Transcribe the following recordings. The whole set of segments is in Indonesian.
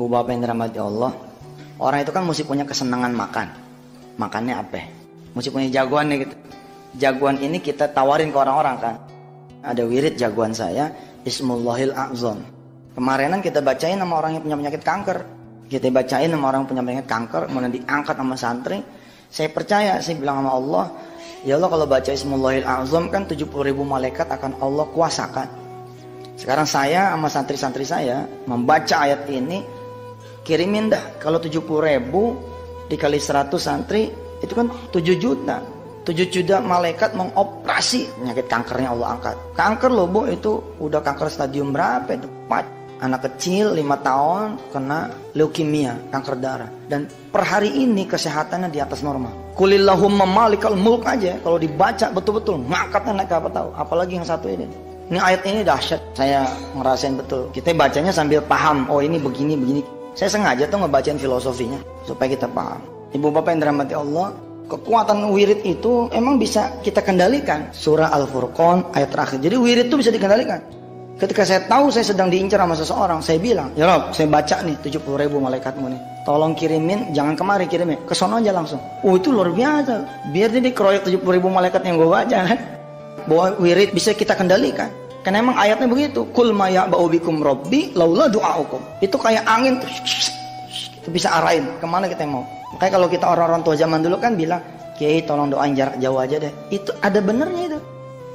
Ibu bapak yang dirahmati Allah, orang itu kan mesti punya kesenangan makan. Makannya apa? Mesti punya jagoan nih gitu. Jagoan ini kita tawarin ke orang-orang kan. Ada wirid jagoan saya, Ismullahil A'zam. Kemarinan kita bacain sama orang yang punya penyakit kanker. Kita bacain sama orang yang punya penyakit kanker, kemudian diangkat sama santri. Saya percaya, saya bilang sama Allah, ya Allah kalau baca Ismullahil A'zam kan 70.000 malaikat akan Allah kuasakan. Sekarang saya sama santri-santri saya membaca ayat ini, kirimin dah. Kalau 70.000 dikali 100 santri, itu kan 7 juta. 7 juta malaikat mengoperasi penyakit kankernya Allah angkat. Kanker loh Bu, itu udah kanker stadium berapa itu? 4. Anak kecil 5 tahun kena leukemia, kanker darah. Dan per hari ini kesehatannya di atas normal. Qulillahumma malikal mulk aja kalau dibaca betul-betul ngangkatnya naik apa tahu. Apalagi yang satu ini. Ini ayat ini dahsyat. Saya ngerasain betul. Kita bacanya sambil paham. Oh ini begini. Saya sengaja tuh ngebacain filosofinya supaya kita paham. Ibu bapak yang dirahmati Allah, kekuatan wirid itu emang bisa kita kendalikan. Surah Al-Furqan ayat terakhir. Jadi wirid itu bisa dikendalikan. Ketika saya tahu saya sedang diincar sama seseorang, saya bilang, ya Rob, saya baca nih 70.000 malaikatmu nih. Tolong kirimin, jangan kemari kirimnya, ke sono aja langsung. Oh itu luar biasa. Biar dia dikeroyok 70.000 malaikat yang gue baca kan. Bahwa wirid bisa kita kendalikan. Karena emang ayatnya begitu. Kul ma ya'ba'u bikum rabbi laula du'aukum. Itu kayak angin tuh. Itu bisa arahin kemana kita mau. Makanya kalau kita orang-orang tua zaman dulu kan bilang, Kiai tolong doain jarak jauh aja deh. Itu ada benernya itu.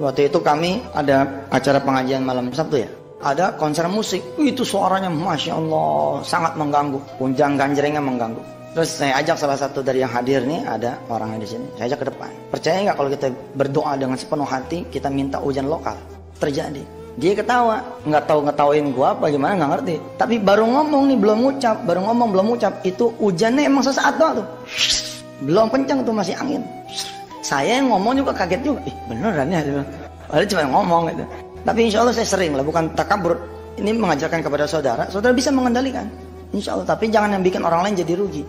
Waktu itu kami ada acara pengajian malam Sabtu ya. Ada konser musik. Itu suaranya Masya Allah sangat mengganggu. Punjang ganjrengnya mengganggu. Terus saya ajak salah satu dari yang hadir nih, ada orangnya di sini. Saya ajak ke depan. Percaya nggak kalau kita berdoa dengan sepenuh hati, kita minta hujan lokal? Terjadi. Dia ketawa, nggak tahu ngetawain gua apa gimana nggak ngerti. Tapi baru ngomong nih belum ngucap, itu hujannya emang sesaat doang tuh. Belum kencang tuh masih angin. Saya yang ngomong juga kaget juga. Beneran ya? Padahal cuma ngomong gitu. Tapi insya Allah saya sering lah, bukan takabur. Ini mengajarkan kepada saudara, saudara bisa mengendalikan. Insya Allah. Tapi jangan yang bikin orang lain jadi rugi.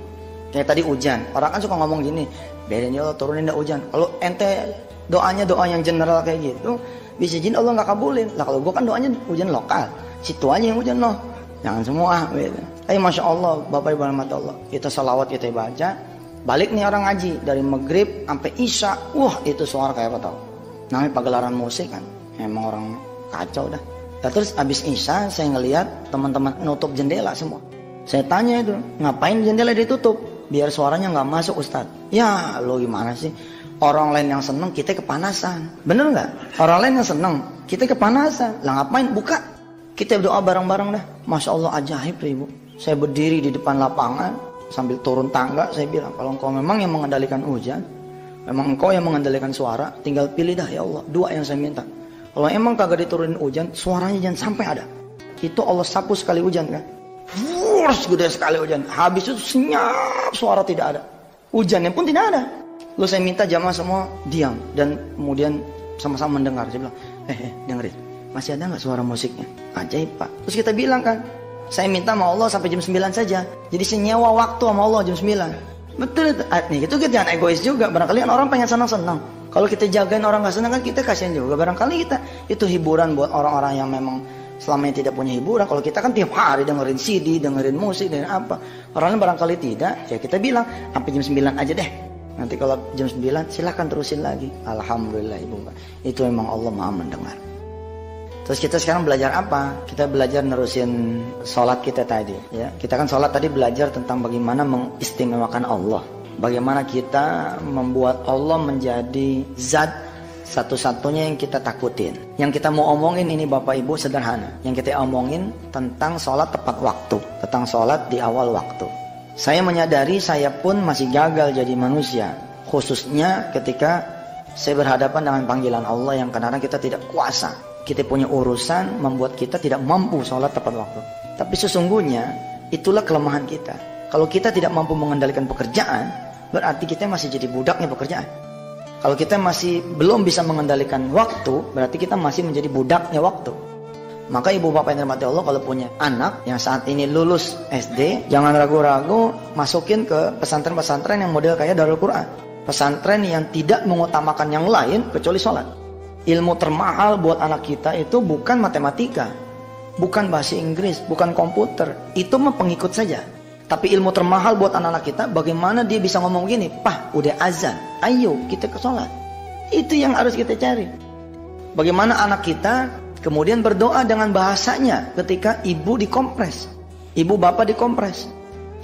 Kayak tadi hujan. Orang kan suka ngomong gini, biarin ya Allah turunin dah hujan. Kalau ente doanya doa yang general kayak gitu, bisa izin Allah nggak kabulin. Lah kalau gua kan doanya hujan lokal. Situ aja yang hujan loh. Jangan semua. Gitu. Tapi Masya Allah, Bapak Ibu rahmat Allah. Kita salawat, kita baca. Balik nih orang ngaji dari maghrib sampai isya, itu suara kayak apa tau? Namanya pagelaran musik kan, emang orang kacau dah. Nah, terus abis isya saya ngelihat teman-teman nutup jendela semua. Saya tanya itu, ngapain jendela ditutup? Biar suaranya nggak masuk Ustaz. Ya lo gimana sih? Orang lain yang seneng kita kepanasan, bener nggak? Orang lain yang seneng kita kepanasan, lah ngapain? Buka, kita berdoa bareng-bareng dah. Masya Allah ajaib Ibu. Saya berdiri di depan lapangan. Sambil turun tangga saya bilang, kalau engkau memang yang mengendalikan hujan, memang engkau yang mengendalikan suara, tinggal pilih dah ya Allah, dua yang saya minta. Kalau emang kagak diturunin hujan, suaranya jangan sampai ada. Itu Allah sapu sekali hujan kan. Wurs, gede sekali hujan. Habis itu senyap, suara tidak ada. Hujannya pun tidak ada. Lalu saya minta jamaah semua diam dan kemudian sama-sama mendengar. Saya bilang, dengerin, masih ada nggak suara musiknya? Ajaib Pak. Terus kita bilang kan, saya minta sama Allah sampai jam 9 saja. Jadi senyawa waktu sama Allah jam 9. Betul itu. Nih, itu kita jangan egois juga. Barangkali orang pengen senang-senang. Kalau kita jagain orang gak senang kan kita kasihan juga. Barangkali kita itu hiburan buat orang-orang yang memang selama ini tidak punya hiburan. Kalau kita kan tiap hari dengerin CD, dengerin musik, dengerin apa. Orang lain barangkali tidak. Ya kita bilang sampai jam 9 aja deh. Nanti kalau jam 9 silahkan terusin lagi. Alhamdulillah Ibu. Itu memang Allah Maha mendengar. Terus kita sekarang belajar apa? Kita belajar nerusin sholat kita tadi. Ya, kita kan sholat tadi belajar tentang bagaimana mengistimewakan Allah. Bagaimana kita membuat Allah menjadi zat satu-satunya yang kita takutin. Yang kita mau omongin ini Bapak Ibu sederhana. Yang kita omongin tentang sholat tepat waktu. Tentang sholat di awal waktu. Saya menyadari saya pun masih gagal jadi manusia. Khususnya ketika saya berhadapan dengan panggilan Allah yang kadang-kadang kita tidak kuasa. Kita punya urusan membuat kita tidak mampu sholat tepat waktu. Tapi sesungguhnya itulah kelemahan kita. Kalau kita tidak mampu mengendalikan pekerjaan, berarti kita masih jadi budaknya pekerjaan. Kalau kita masih belum bisa mengendalikan waktu, berarti kita masih menjadi budaknya waktu. Maka ibu bapak yang dirahmati Allah, kalau punya anak yang saat ini lulus SD, jangan ragu-ragu masukin ke pesantren-pesantren yang model kayak Darul Quran. Pesantren yang tidak mengutamakan yang lain kecuali sholat. Ilmu termahal buat anak kita itu bukan matematika. bukan bahasa Inggris, bukan komputer. Itu mah pengikut saja. Tapi ilmu termahal buat anak-anak kita, bagaimana dia bisa ngomong gini, "Pah, udah azan, ayo kita ke sholat." Itu yang harus kita cari. Bagaimana anak kita kemudian berdoa dengan bahasanya ketika ibu dikompres, ibu bapak dikompres.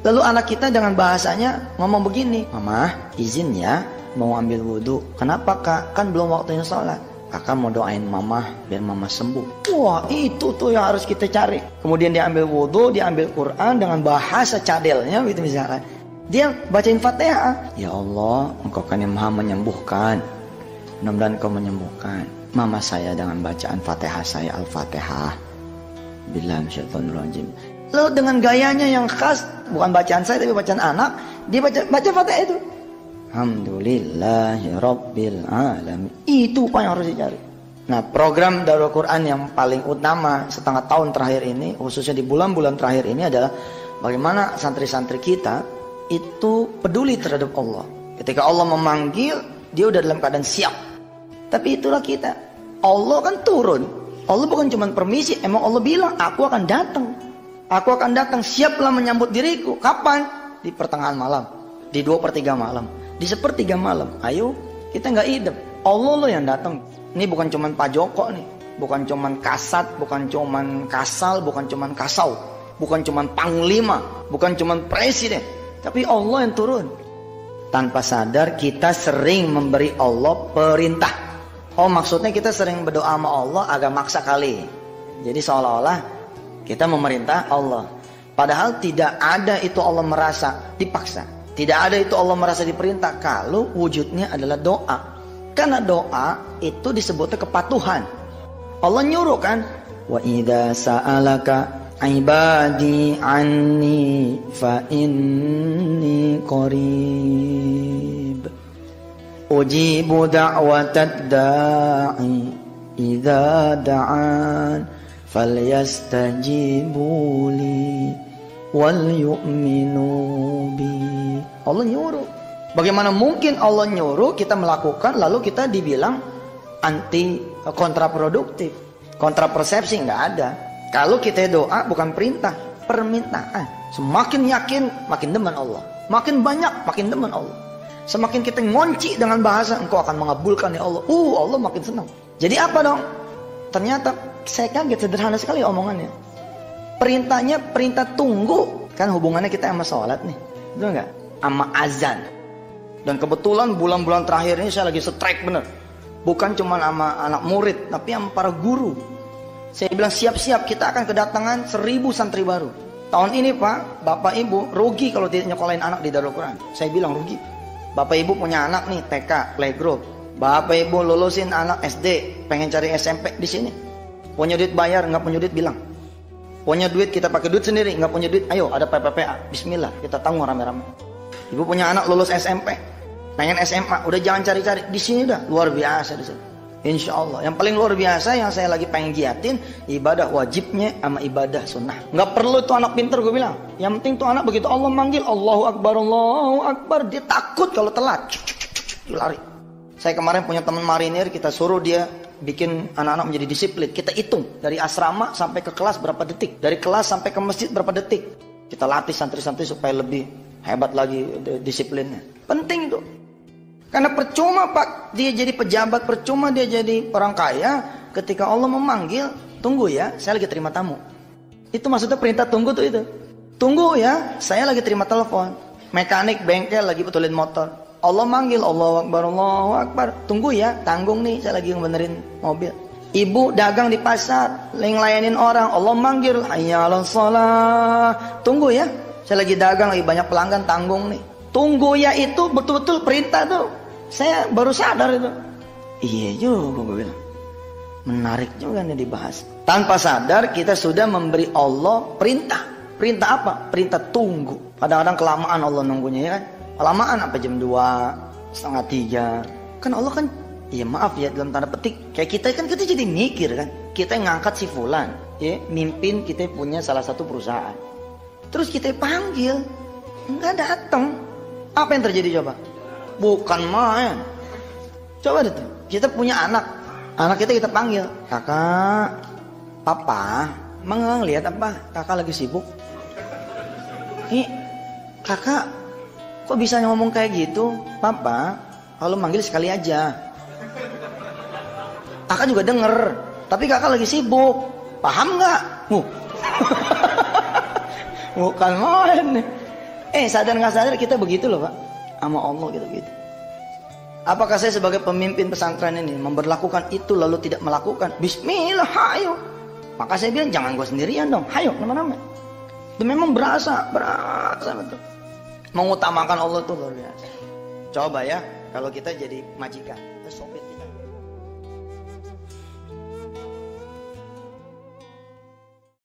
Lalu anak kita dengan bahasanya ngomong begini, "Mama, izin ya, mau ambil wudhu." "Kenapa kak? Kan belum waktunya sholat." "Kakak mau doain mama biar mama sembuh." Wah, itu tuh yang harus kita cari. Kemudian dia ambil wudhu, dia ambil Quran dengan bahasa cadelnya gitu misalkan. Dia bacain Fatihah. "Ya Allah, Engkau kan yang maha menyembuhkan. Mudah-mudahan Engkau menyembuhkan mama saya dengan bacaan Fatihah saya, Al-Fatihah. Billahi minasyaitonirrajim." Lalu dengan gayanya yang khas, bukan bacaan saya tapi bacaan anak, dia baca Fatihah itu. Alhamdulillahirabbil alamin. Itu apa yang harus dicari. Nah, program Darul Quran yang paling utama setengah tahun terakhir ini, khususnya di bulan-bulan terakhir ini adalah bagaimana santri-santri kita itu peduli terhadap Allah. Ketika Allah memanggil, dia udah dalam keadaan siap. Tapi itulah kita. Allah kan turun. Allah bukan cuma permisi, emang Allah bilang, "Aku akan datang. Aku akan datang, siaplah menyambut diriku." Kapan? Di pertengahan malam, di 2/3 malam, di 1/3 malam. Ayo, kita nggak idem. Allah loh yang datang. Ini bukan cuman Pak Joko nih, bukan cuman Kasat, bukan cuman Kasal, bukan cuman Kasau, bukan cuman Panglima, bukan cuman Presiden, tapi Allah yang turun. Tanpa sadar kita sering memberi Allah perintah. Oh, maksudnya kita sering berdoa sama Allah agak maksa kali. Jadi seolah-olah kita memerintah Allah. Padahal tidak ada itu Allah merasa dipaksa. Tidak ada itu Allah merasa diperintah kalau wujudnya adalah doa. Karena doa itu disebutnya kepatuhan. Allah nyuruh kan, "Wa idza sa'alaka ibadi anni fa inni qarib. Ujibu da'watad da'i idza da'an falyastajibu li wal yu'minu bi." Allah nyuruh. Bagaimana mungkin Allah nyuruh kita melakukan lalu kita dibilang anti kontraproduktif, kontrapersepsi? Nggak ada. Kalau kita doa bukan perintah, permintaan. Semakin yakin makin demen Allah, makin banyak makin demen Allah. Semakin kita ngonci dengan bahasa, "Engkau akan mengabulkan ya Allah," Allah makin senang. Jadi apa dong? Ternyata saya kaget, sederhana sekali omongannya. Perintahnya perintah tunggu. Kan hubungannya kita sama sholat nih, betul nggak? Sama azan. Dan kebetulan bulan-bulan terakhir ini saya lagi strike bener. Bukan cuma sama anak murid, tapi sama para guru. Saya bilang siap-siap, kita akan kedatangan 1000 santri baru. Tahun ini Pak, Bapak Ibu rugi kalau tidak nyekolahin anak di Darul Quran. Saya bilang rugi. Bapak Ibu punya anak nih TK, playgroup. Bapak Ibu lulusin anak SD, pengen cari SMP di sini. Punya duit bayar, nggak punya duit bilang. Punya duit kita pakai duit sendiri, nggak punya duit, ayo ada PPPA, Bismillah kita tanggung rame-rame. Ibu punya anak lulus SMP, pengen SMA, udah jangan cari-cari, di sini udah luar biasa di sini. Insya Allah. Yang paling luar biasa yang saya lagi pengen giatin ibadah wajibnya sama ibadah sunnah. Nggak perlu tuh anak pinter gue bilang. Yang penting tuh anak begitu Allah manggil Allahu Akbar, dia takut kalau telat, lari. Saya kemarin punya teman marinir, kita suruh dia bikin anak-anak menjadi disiplin. Kita hitung dari asrama sampai ke kelas berapa detik, dari kelas sampai ke masjid berapa detik. Kita latih santri-santri supaya lebih hebat lagi disiplinnya. Penting itu. Karena percuma Pak dia jadi pejabat, percuma dia jadi orang kaya, ketika Allah memanggil, "Tunggu ya, saya lagi terima tamu." Itu maksudnya perintah tunggu tuh itu. "Tunggu ya, saya lagi terima telepon." Mekanik bengkel lagi betulin motor. Allah manggil, Allahu Akbar. "Tunggu ya, tanggung nih, saya lagi ngebenerin mobil." Ibu dagang di pasar, ngelayanin orang, Allah manggil, "Hayya 'alas shalah." "Tunggu ya, saya lagi dagang, lagi banyak pelanggan, tanggung nih." Tunggu ya itu betul-betul perintah tuh. Saya baru sadar itu. Iya juga gue bilang. Menarik juga nih dibahas. Tanpa sadar kita sudah memberi Allah perintah. Perintah apa? Perintah tunggu. Kadang-kadang kelamaan Allah nunggunya ya kan. Kelamaan apa jam 2, setengah 3. Kan Allah kan, ya maaf ya dalam tanda petik. Kayak kita kan kita jadi mikir kan. Kita ngangkat si fulan. Ya, mimpin kita punya salah satu perusahaan. Terus kita panggil. Enggak datang. Apa yang terjadi coba? Bukan main. Coba deh tuh. Kita punya anak. Anak kita panggil. "Kakak, papa, Mang lihat apa? Kakak lagi sibuk. Nih, kakak kok bisa ngomong kayak gitu? Papa, kalau manggil sekali aja. Kakak juga denger, tapi kakak lagi sibuk. Paham nggak? Bukan main. Sadar nggak sadar kita begitu loh Pak. Sama Allah kita begitu. Apakah saya sebagai pemimpin pesantren ini memberlakukan itu lalu tidak melakukan? Bismillah, ayo. Maka saya bilang jangan gue sendirian dong. Ayo, nama-nama. Itu memang berasa betul. Mengutamakan Allah itu luar biasa. Coba ya, kalau kita jadi majikan,